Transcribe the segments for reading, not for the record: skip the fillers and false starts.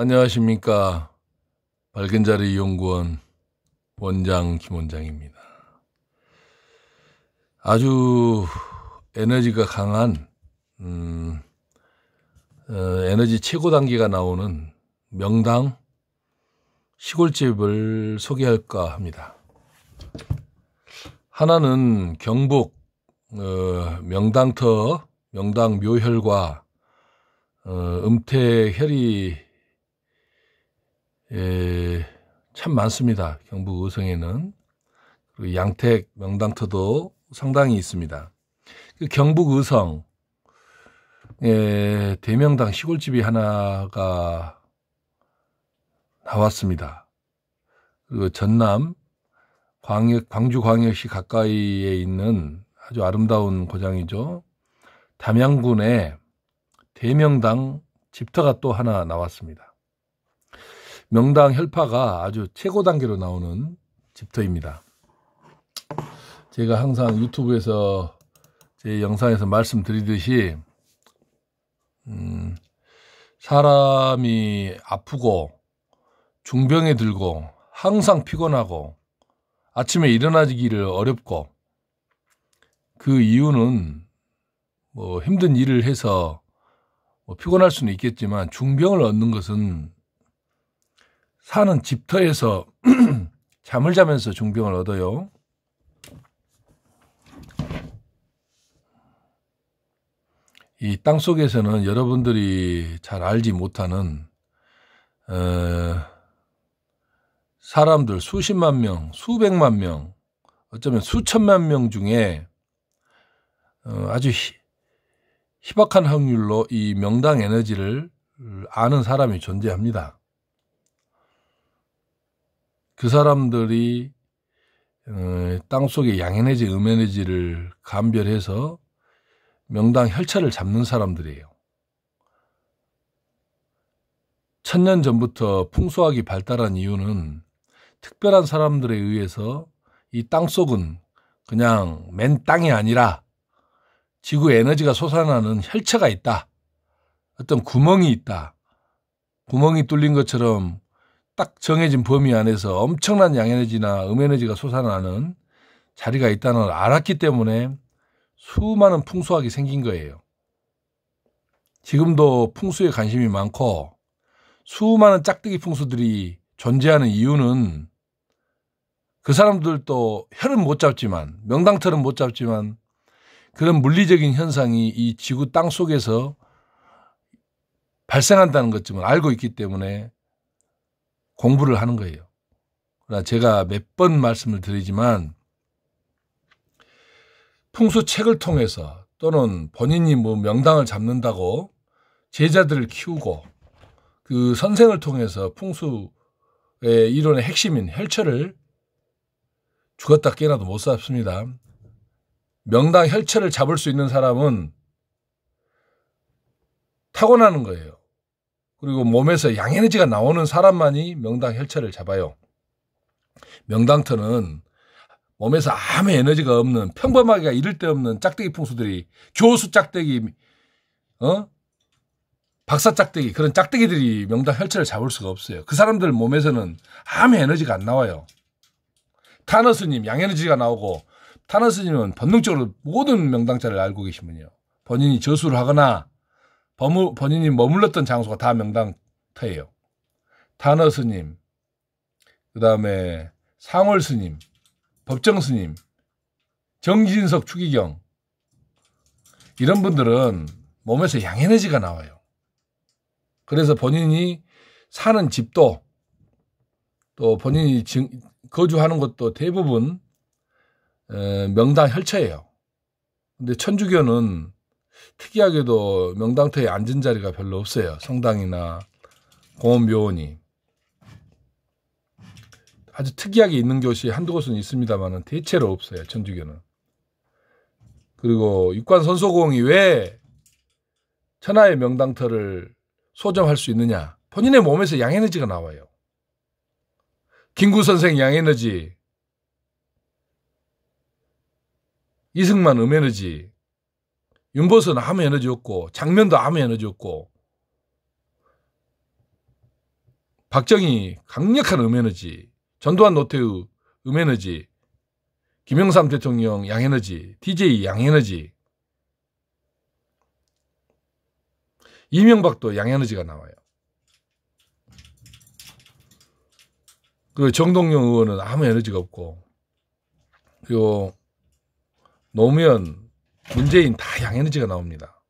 안녕하십니까. 밝은자리 연구원 원장 김원장입니다. 아주 에너지가 강한 에너지 최고 단계가 나오는 명당 시골집을 소개할까 합니다. 하나는 경북 명당터 명당묘혈과 음태혈이 참 많습니다. 경북 의성에는. 그리고 양택 명당터도 상당히 있습니다. 그 경북 의성 대명당 시골집이 하나가 나왔습니다. 그리고 전남 광주광역시 가까이에 있는 아주 아름다운 고장이죠. 담양군에 대명당 집터가 또 하나 나왔습니다. 명당 혈파가 아주 최고 단계로 나오는 집터입니다. 제가 항상 유튜브에서 제 영상에서 말씀드리듯이 사람이 아프고 중병에 들고 항상 피곤하고 아침에 일어나기를 어렵고 그 이유는 뭐 힘든 일을 해서 피곤할 수는 있겠지만 중병을 얻는 것은 사는 집터에서 잠을 자면서 중병을 얻어요. 이 땅속에서는 여러분들이 잘 알지 못하는 사람들 수십만 명, 수백만 명, 어쩌면 수천만 명 중에 아주 희박한 확률로 이 명당 에너지를 아는 사람이 존재합니다. 그 사람들이 땅속의 양에너지, 음에너지를 감별해서 명당 혈차를 잡는 사람들이에요. 천년 전부터 풍수학이 발달한 이유는 특별한 사람들에 의해서 이 땅속은 그냥 맨 땅이 아니라 지구 에너지가 솟아나는 혈차가 있다. 어떤 구멍이 있다. 구멍이 뚫린 것처럼 딱 정해진 범위 안에서 엄청난 양에너지나 음에너지가 솟아나는 자리가 있다는 걸 알았기 때문에 수많은 풍수학이 생긴 거예요. 지금도 풍수에 관심이 많고 수많은 짝대기 풍수들이 존재하는 이유는 그 사람들도 혈은 못 잡지만 명당털은 못 잡지만 그런 물리적인 현상이 이 지구 땅 속에서 발생한다는 것쯤은 알고 있기 때문에 공부를 하는 거예요. 그러나 제가 몇 번 말씀을 드리지만 풍수 책을 통해서 또는 본인이 뭐 명당을 잡는다고 제자들을 키우고 그 선생을 통해서 풍수의 이론의 핵심인 혈처를 죽었다 깨어나도 못 잡습니다. 명당 혈처를 잡을 수 있는 사람은 타고나는 거예요. 그리고 몸에서 양에너지가 나오는 사람만이 명당 혈처를 잡아요. 명당터는 몸에서 아무 에너지가 없는 평범하기가 이를 데 없는 짝대기 풍수들이 교수 짝대기, 박사 짝대기 그런 짝대기들이 명당 혈처를 잡을 수가 없어요. 그 사람들 몸에서는 아무 에너지가 안 나와요. 타너스님 양에너지가 나오고 타너스님은 본능적으로 모든 명당자를 알고 계신 분이에요. 본인이 저수를 하거나 본인이 머물렀던 장소가 다 명당터예요. 타너스님, 그 다음에 상월스님, 법정스님, 정진석 추기경 이런 분들은 몸에서 양에너지가 나와요. 그래서 본인이 사는 집도 또 본인이 거주하는 곳도 대부분 명당 혈처예요. 근데 천주교는 특이하게도 명당터에 앉은 자리가 별로 없어요. 성당이나 공원묘원이. 아주 특이하게 있는 곳이 한두 곳은 있습니다만 대체로 없어요. 천주교는. 그리고 육관선소공이 왜 천하의 명당터를 소점할 수 있느냐. 본인의 몸에서 양에너지가 나와요. 김구선생 양에너지, 이승만 음에너지, 윤보선 아무 에너지 없고 장면도 아무 에너지 없고 박정희 강력한 음에너지, 전두환 노태우 음에너지, 김영삼 대통령 양에너지, DJ 양에너지, 이명박도 양에너지가 나와요. 그리고 정동영 의원은 아무 에너지가 없고, 그리고 노무현, 문재인 다 양에너지가 나옵니다.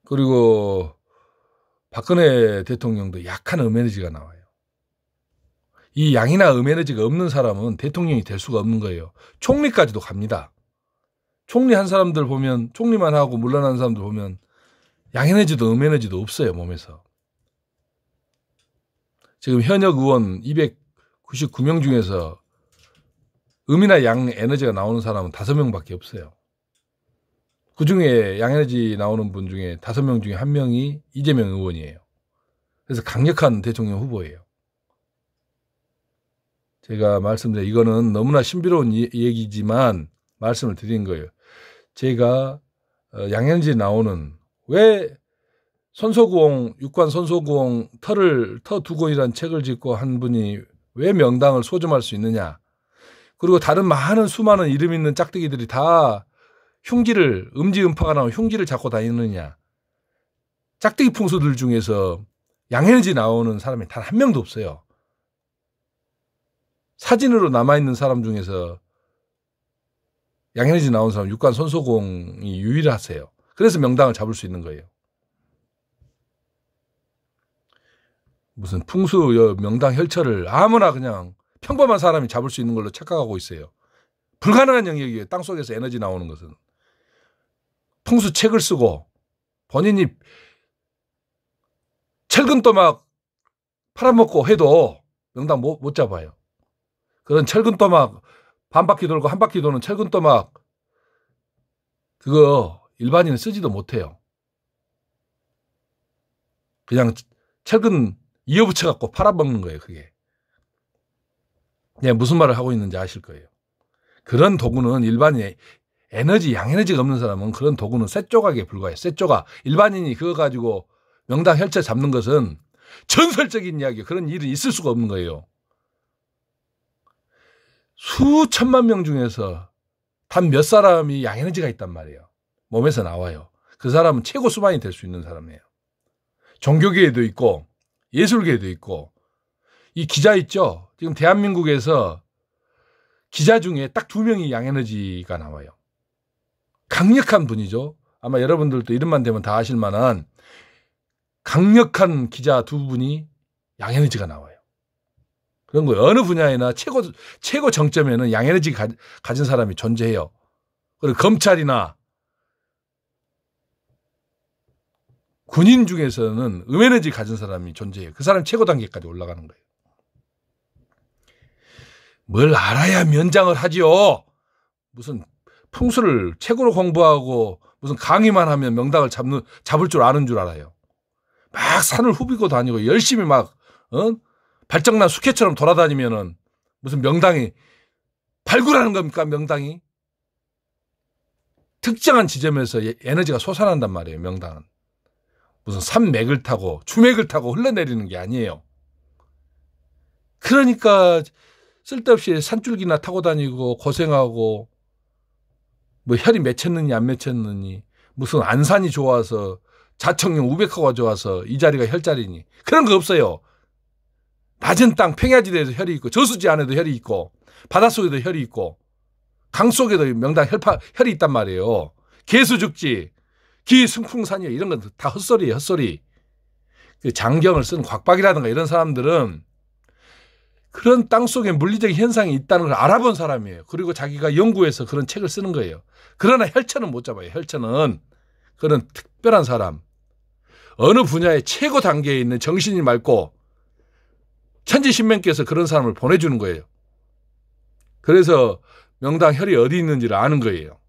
그리고 박근혜 대통령도 약한 음에너지가 나와요. 이 양이나 음에너지가 없는 사람은 대통령이 될 수가 없는 거예요. 총리까지도 갑니다. 총리 한 사람들 보면, 총리만 하고 물러나는 사람들 보면 양에너지도 음에너지도 없어요, 몸에서. 지금 현역 의원 299명 중에서 음이나 양 에너지가 나오는 사람은 5명밖에 없어요. 그 중에 양에너지 나오는 분 중에 5명 중에 1명이 이재명 의원이에요. 그래서 강력한 대통령 후보예요. 제가 말씀드린 이거는 너무나 신비로운 얘기지만 말씀을 드린 거예요. 제가 양에너지 나오는 왜 손소구홍, 육관 손소구홍 터 두곤이라는 책을 짓고 한 분이 왜 명당을 소점할 수 있느냐. 그리고 다른 많은 수많은 이름 있는 짝대기들이 다 흉기를, 음지음파가 나온 흉기를 잡고 다니느냐. 짝대기 풍수들 중에서 양에너지 나오는 사람이 단 한 명도 없어요. 사진으로 남아있는 사람 중에서 양에너지 나온 사람 육관 손소공이 유일하세요. 그래서 명당을 잡을 수 있는 거예요. 무슨 풍수 명당 혈처를 아무나 그냥 평범한 사람이 잡을 수 있는 걸로 착각하고 있어요. 불가능한 영역이에요. 땅속에서 에너지 나오는 것은. 풍수 책을 쓰고 본인이 철근도막 팔아먹고 해도 명당 못 잡아요. 그런 철근도막 반 바퀴 돌고 한 바퀴 도는 철근도막 그거 일반인은 쓰지도 못해요. 그냥 철근 이어붙여 갖고 팔아먹는 거예요. 그게. 무슨 말을 하고 있는지 아실 거예요. 그런 도구는 일반인의 에너지, 양에너지가 없는 사람은 그런 도구는 쇳조각에 불과해요. 쇳조각. 일반인이 그거 가지고 명당 혈처 잡는 것은 전설적인 이야기예요. 그런 일은 있을 수가 없는 거예요. 수천만 명 중에서 단 몇 사람이 양에너지가 있단 말이에요. 몸에서 나와요. 그 사람은 최고 수반이 될 수 있는 사람이에요. 종교계에도 있고 예술계에도 있고 이 기자 있죠. 지금 대한민국에서 기자 중에 딱 2명이 양에너지가 나와요. 강력한 분이죠. 아마 여러분들도 이름만 대면 다 아실 만한 강력한 기자 2분이 양에너지가 나와요. 그런 거예요. 어느 분야에나 최고 정점에는 양에너지 가진 사람이 존재해요. 그리고 검찰이나 군인 중에서는 음에너지 가진 사람이 존재해요. 그 사람이 최고 단계까지 올라가는 거예요. 뭘 알아야 면장을 하지요. 무슨 풍수를 책으로 공부하고 무슨 강의만 하면 명당을 잡을 줄 아는 줄 알아요. 막 산을 후비고 다니고 열심히 막 발정난 숙회처럼 돌아다니면은 무슨 명당이 발굴하는 겁니까? 명당이 특정한 지점에서 에너지가 솟아난단 말이에요. 명당은 무슨 산맥을 타고 주맥을 타고 흘러내리는 게 아니에요. 그러니까 쓸데없이 산줄기나 타고 다니고 고생하고 뭐 혈이 맺혔느니 안 맺혔느니 무슨 안산이 좋아서 자청령 우백호가 좋아서 이 자리가 혈자리니 그런 거 없어요. 낮은 땅 평야지대에도 혈이 있고 저수지 안에도 혈이 있고 바닷속에도 혈이 있고 강 속에도 명당 혈이 있단 말이에요. 개수죽지 기승풍산이요 이런 건 다 헛소리예요. 헛소리. 그 장경을 쓴 곽박이라든가 이런 사람들은 그런 땅속에 물리적인 현상이 있다는 걸 알아본 사람이에요. 그리고 자기가 연구해서 그런 책을 쓰는 거예요. 그러나 혈처는 못 잡아요. 혈처는 그런 특별한 사람. 어느 분야의 최고 단계에 있는 정신이 맑고 천지신명께서 그런 사람을 보내주는 거예요. 그래서 명당 혈이 어디 있는지를 아는 거예요.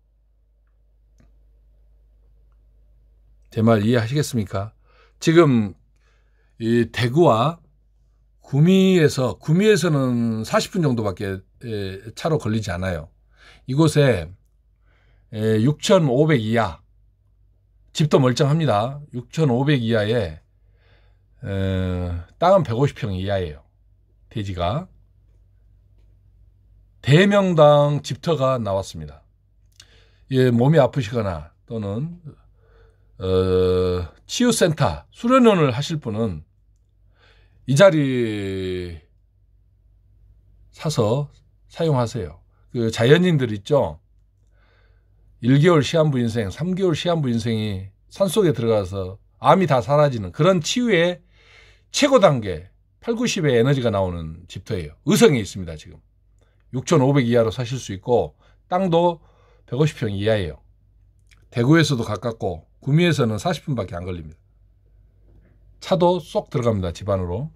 제 말 이해하시겠습니까? 지금 이 대구와 구미에서는 40분 정도밖에 차로 걸리지 않아요. 이곳에 6,500 이하 집도 멀쩡합니다. 6,500 이하에 땅은 150평 이하예요. 대지가. 대명당 집터가 나왔습니다. 예, 몸이 아프시거나 또는 치유센터 수련원을 하실 분은 이 자리 사서 사용하세요. 그 자연인들 있죠. 1개월 시한부 인생, 3개월 시한부 인생이 산속에 들어가서 암이 다 사라지는 그런 치유의 최고 단계 8, 90의 에너지가 나오는 집터예요. 의성에 있습니다. 지금 6,500 이하로 사실 수 있고 땅도 150평 이하예요. 대구에서도 가깝고 구미에서는 40분밖에 안 걸립니다. 차도 쏙 들어갑니다. 집 안으로.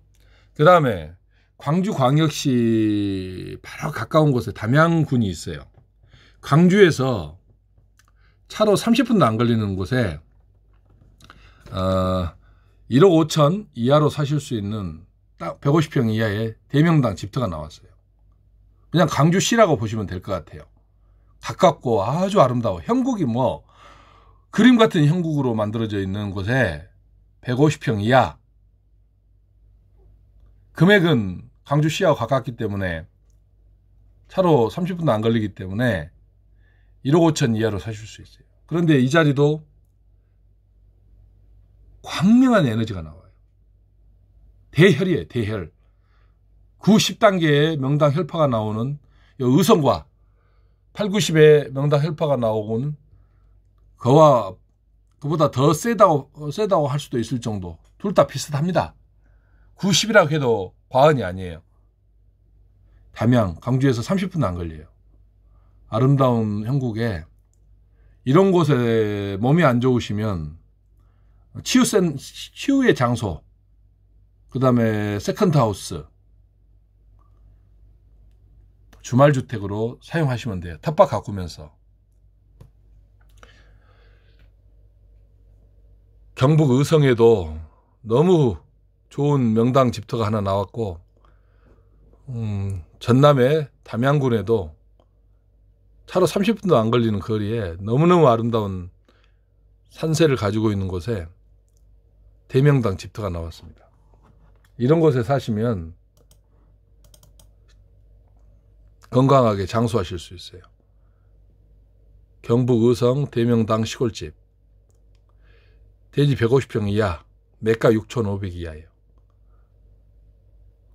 그 다음에 광주광역시 바로 가까운 곳에 담양군이 있어요. 광주에서 차로 30분도 안 걸리는 곳에 1억 5천 이하로 사실 수 있는 딱 150평 이하의 대명당 집터가 나왔어요. 그냥 광주시라고 보시면 될 것 같아요. 가깝고 아주 아름다워. 형국이 뭐 그림 같은 형국으로 만들어져 있는 곳에 150평 이하. 금액은 광주시하고 가깝기 때문에 차로 30분도 안 걸리기 때문에 1억 5천 이하로 사실 수 있어요. 그런데 이 자리도 광명한 에너지가 나와요. 대혈이에요. 대혈. 9, 10단계의 명당 혈파가 나오는 의성과 8, 90의 명당 혈파가 나오고는 그보다 더 세다고 할 수도 있을 정도. 둘 다 비슷합니다. 90이라고 해도 과언이 아니에요. 담양, 광주에서 30분도 안 걸려요. 아름다운 형국에 이런 곳에 몸이 안 좋으시면 치유의 장소, 그 다음에 세컨드 하우스, 주말주택으로 사용하시면 돼요. 텃밭 가꾸면서. 경북 의성에도 너무 좋은 명당 집터가 하나 나왔고, 전남의 담양군에도 차로 30분도 안 걸리는 거리에 너무너무 아름다운 산세를 가지고 있는 곳에 대명당 집터가 나왔습니다. 이런 곳에 사시면 건강하게 장수하실 수 있어요. 경북 의성 대명당 시골집. 대지 150평 이하, 매가 6,500 이하예요.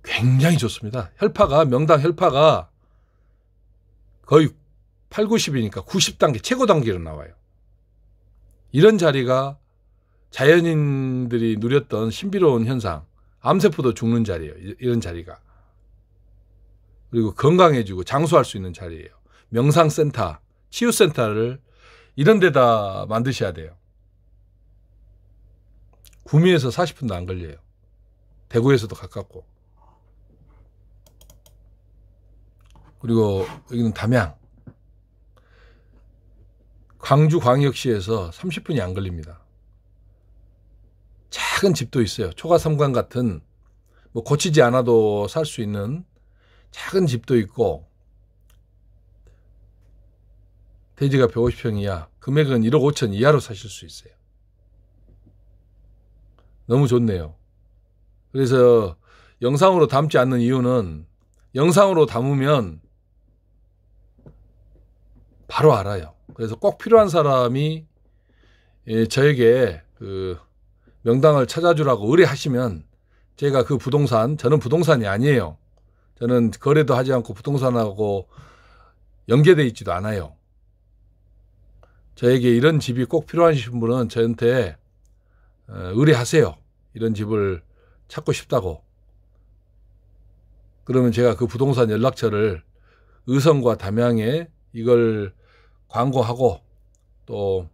굉장히 좋습니다. 혈파가, 명당 혈파가 거의 8, 90이니까 90단계, 최고 단계로 나와요. 이런 자리가 자연인들이 누렸던 신비로운 현상, 암세포도 죽는 자리예요. 이런 자리가. 그리고 건강해지고 장수할 수 있는 자리예요. 명상센터, 치유센터를 이런 데다 만드셔야 돼요. 구미에서 40분도 안 걸려요. 대구에서도 가깝고. 그리고 여기는 담양. 광주광역시에서 30분이 안 걸립니다. 작은 집도 있어요. 초가삼관 같은 뭐 고치지 않아도 살 수 있는 작은 집도 있고, 대지가 150평 이하, 금액은 1억 5천 이하로 사실 수 있어요. 너무 좋네요. 그래서 영상으로 담지 않는 이유는 영상으로 담으면 바로 알아요. 그래서 꼭 필요한 사람이 저에게 그 명당을 찾아주라고 의뢰하시면 제가 그 부동산, 저는 부동산이 아니에요. 저는 거래도 하지 않고 부동산하고 연계되어 있지도 않아요. 저에게 이런 집이 꼭 필요하신 분은 저한테 의뢰하세요. 이런 집을 찾고 싶다고. 그러면 제가 그 부동산 연락처를 의성과 담양에 이걸 광고하고 또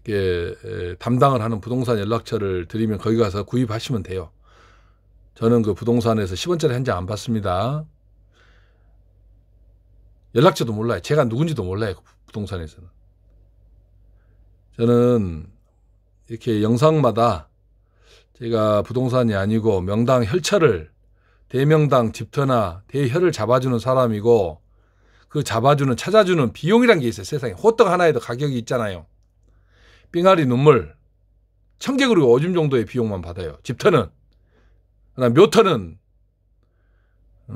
이렇게 담당을 하는 부동산 연락처를 드리면 거기 가서 구입하시면 돼요. 저는 그 부동산에서 10원짜리 한 장 안 받습니다. 연락처도 몰라요. 제가 누군지도 몰라요. 부동산에서는. 저는 이렇게 영상마다 제가 부동산이 아니고 명당 혈처를, 대명당 집터나 대혈을 잡아주는 사람이고, 그 잡아주는, 찾아주는 비용이란 게 있어요. 세상에 호떡 하나에도 가격이 있잖아요. 삥아리 눈물, 청개구리 오줌 정도의 비용만 받아요. 집터는. 그다음 묘터는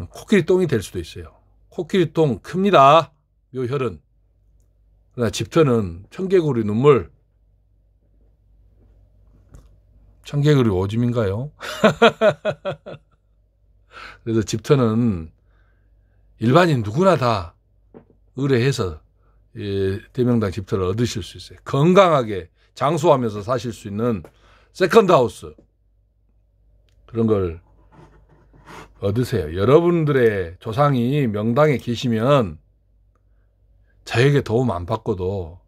코끼리 똥이 될 수도 있어요. 코끼리 똥 큽니다. 묘혈은. 그러나 집터는 청개구리 눈물. 청개구리 오줌인가요? 그래서 집터는 일반인 누구나 다 의뢰해서 대명당 집터를 얻으실 수 있어요. 건강하게 장수하면서 사실 수 있는 세컨드 하우스. 그런 걸 얻으세요. 여러분들의 조상이 명당에 계시면 저에게 도움 안 받고도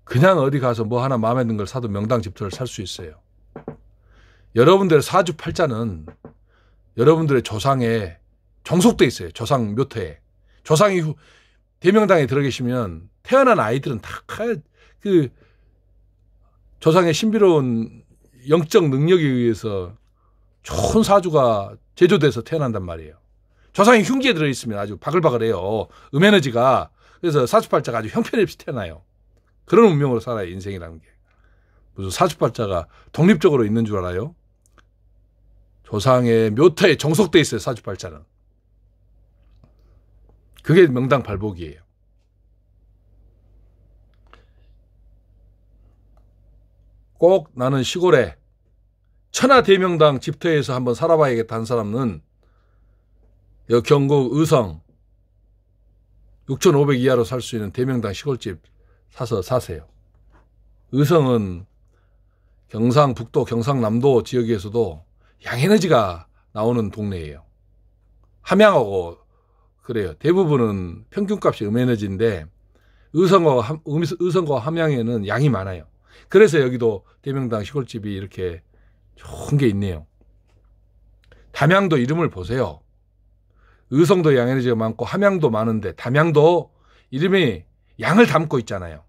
그냥 어디 가서 뭐 하나 마음에 드는 걸 사도 명당 집터를 살 수 있어요. 여러분들의 사주팔자는 여러분들의 조상에 종속돼 있어요. 조상 묘터에. 조상이 대명당에 들어 계시면 태어난 아이들은 다 그 조상의 신비로운 영적 능력에 의해서 좋은 사주가 제조돼서 태어난단 말이에요. 조상이 흉기에 들어있으면 아주 바글바글해요. 음에너지가. 그래서 사주팔자가 아주 형편없이 태어나요. 그런 운명으로 살아요. 인생이라는 게. 무슨 사주팔자가 독립적으로 있는 줄 알아요? 조상의 묘터에 종속돼 있어요. 사주팔자는. 그게 명당 발복이에요. 꼭 나는 시골에 천하대명당 집터에서 한번 살아봐야겠다 한 사람은 여기 경북 의성 6,500 이하로 살 수 있는 대명당 시골집 사서 사세요. 의성은 경상북도, 경상남도 지역에서도 양에너지가 나오는 동네예요. 함양하고 그래요. 대부분은 평균값이 음에너지인데 의성과 함양에는 양이 많아요. 그래서 여기도 대명당 시골집이 이렇게 좋은 게 있네요. 담양도 이름을 보세요. 의성도 양에너지가 많고 함양도 많은데 담양도 이름이 양을 담고 있잖아요.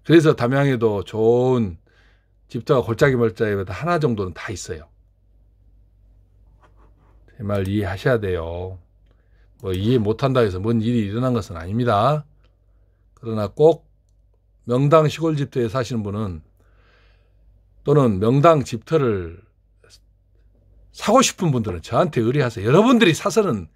그래서 담양에도 좋은 집터가 골짜기 멀짜기보다 하나 정도는 다 있어요. 제 말 이해하셔야 돼요. 뭐 이해 못한다 해서 뭔 일이 일어난 것은 아닙니다. 그러나 꼭 명당 시골 집터에 사시는 분은 또는 명당 집터를 사고 싶은 분들은 저한테 의뢰하세요. 여러분들이 사서는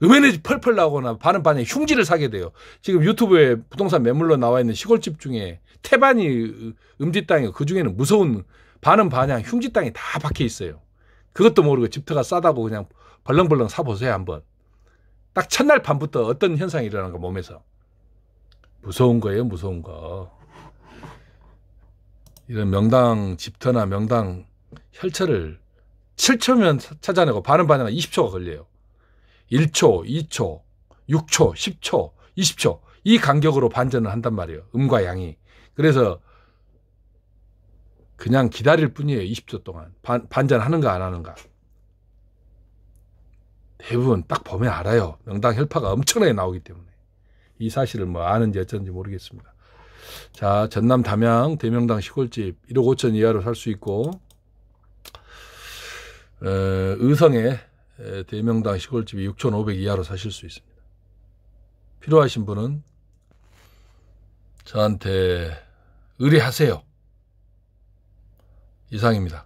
음에너지 펄펄 나오거나 반은 흉지를 사게 돼요. 지금 유튜브에 부동산 매물로 나와 있는 시골집 중에 태반이 음지 땅이고 그 중에는 무서운 반은 반양 흉지 땅이 다 박혀 있어요. 그것도 모르고 집터가 싸다고 그냥 벌렁벌렁 사보세요. 한번. 딱 첫날 밤부터 어떤 현상이 일어나는가 몸에서. 무서운 거예요. 무서운 거. 이런 명당 집터나 명당 혈처를 7초면 찾아내고 반은 반양 20초가 걸려요. 1초, 2초, 6초, 10초, 20초 이 간격으로 반전을 한단 말이에요. 음과 양이. 그래서 그냥 기다릴 뿐이에요. 20초 동안. 반전하는가 안 하는가. 대부분 딱 보면 알아요. 명당 혈파가 엄청나게 나오기 때문에. 이 사실을 뭐 아는지 어쩐지 모르겠습니다. 자, 전남 담양 대명당 시골집 1억 5천 이하로 살 수 있고 의성의 대명당 시골집이 6,500 이하로 사실 수 있습니다. 필요하신 분은 저한테 의뢰하세요. 이상입니다.